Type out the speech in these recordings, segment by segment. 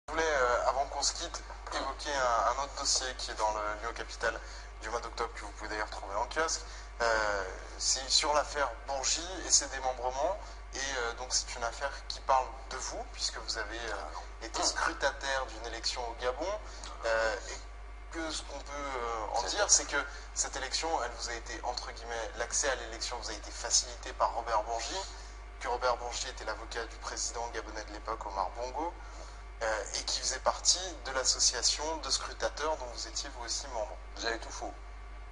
Je voulais, avant qu'on se quitte, évoquer un autre dossier qui est dans le Néo Capital du mois d'octobre, que vous pouvez d'ailleurs trouver en kiosque. C'est sur l'affaire Bourgi et ses démembrements. Et donc c'est une affaire qui parle de vous, puisque vous avez été scrutataire d'une élection au Gabon. Et que ce qu'on peut en dire, c'est que cette élection, elle vous a été, entre guillemets, l'accès à l'élection vous a été facilité par Robert Bourgi, que Robert Bourgi était l'avocat du président gabonais de l'époque, Omar Bongo, et qui faisait partie de l'association de scrutateurs dont vous étiez vous aussi membre. Vous avez tout faux.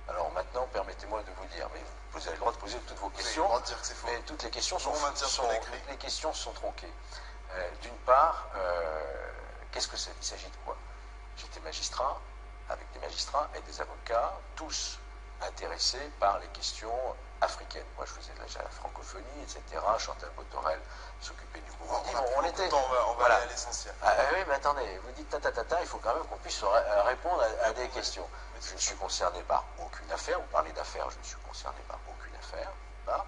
Alors maintenant, permettez-moi de vous dire, mais vous avez le droit de poser toutes vos questions, Vous avez le droit de dire que c'est faux. mais toutes les questions sont tronquées. D'une part, qu'est-ce que c'est? Il s'agit de quoi? J'étais magistrat, avec des magistrats et des avocats, tous intéressés par les questions africaines. Moi, je faisais déjà la francophonie, etc. Chantal Botorel s'occupait du Burundi. On va aller à l'essentiel. Oui, mais attendez, vous dites il faut quand même qu'on puisse répondre à des questions. Je ne suis concerné par aucune affaire. Vous parlez d'affaires, je ne suis concerné par aucune affaire. Pas.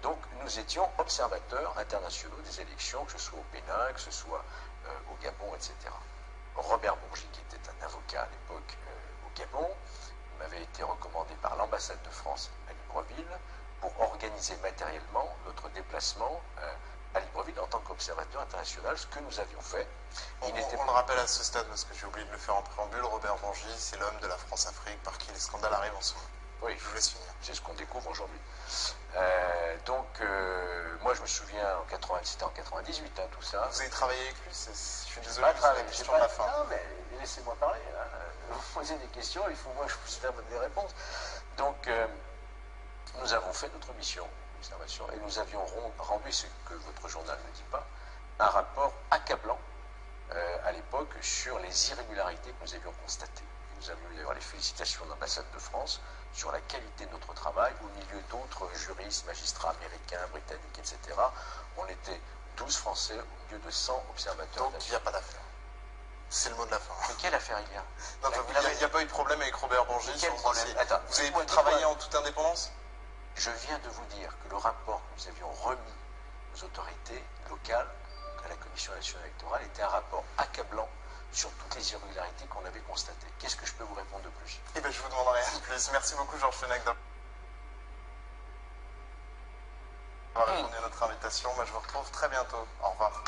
Donc, nous étions observateurs internationaux des élections, que ce soit au Bénin, que ce soit au Gabon, etc. Robert Bourgi, qui était un avocat à l'époque au Gabon, m'avait été recommandé par l'ambassade de France à Libreville pour organiser matériellement notre déplacement à Libreville en tant qu'observateur international, ce que nous avions fait. On le rappelle à ce stade, parce que j'ai oublié de le faire en préambule, Robert Bourgi, c'est l'homme de la France-Afrique par qui les scandales arrivent en ce moment. Oui, je vous laisse finir. C'est ce qu'on découvre aujourd'hui. Moi je me souviens, c'était en 98, hein, tout ça. Vous avez travaillé avec lui? Je suis désolé, c'est la question de la fin. Non, mais laissez-moi parler. Vous posez des questions, il faut moi je puisse faire des réponses. Donc, nous avons fait notre mission d'observation et nous avions rendu, ce que votre journal ne dit pas, un rapport accablant à l'époque sur les irrégularités que nous avions constatées. Et nous avions eu d'ailleurs les félicitations de l'ambassade de France sur la qualité de notre travail, au milieu d'autres juristes, magistrats américains, britanniques, etc. On était 12 Français au milieu de 100 observateurs. Donc il n'y a pas d'affaire. C'est le mot de la fin. Mais quelle affaire il y a? Il n'y a pas eu de problème avec Robert Bourgi sur ce dossier. Vous avez pu travailler en toute indépendance? Je viens de vous dire que le rapport que nous avions remis aux autorités locales, à la Commission nationale électorale, était un rapport accablant sur toutes les irrégularités qu'on avait constatées. Qu'est-ce que je peux vous répondre de plus? Eh bien, je vous demanderai rien de plus. Merci beaucoup, Georges Fenech, d'avoir répondu à notre invitation. Moi, je vous retrouve très bientôt. Au revoir.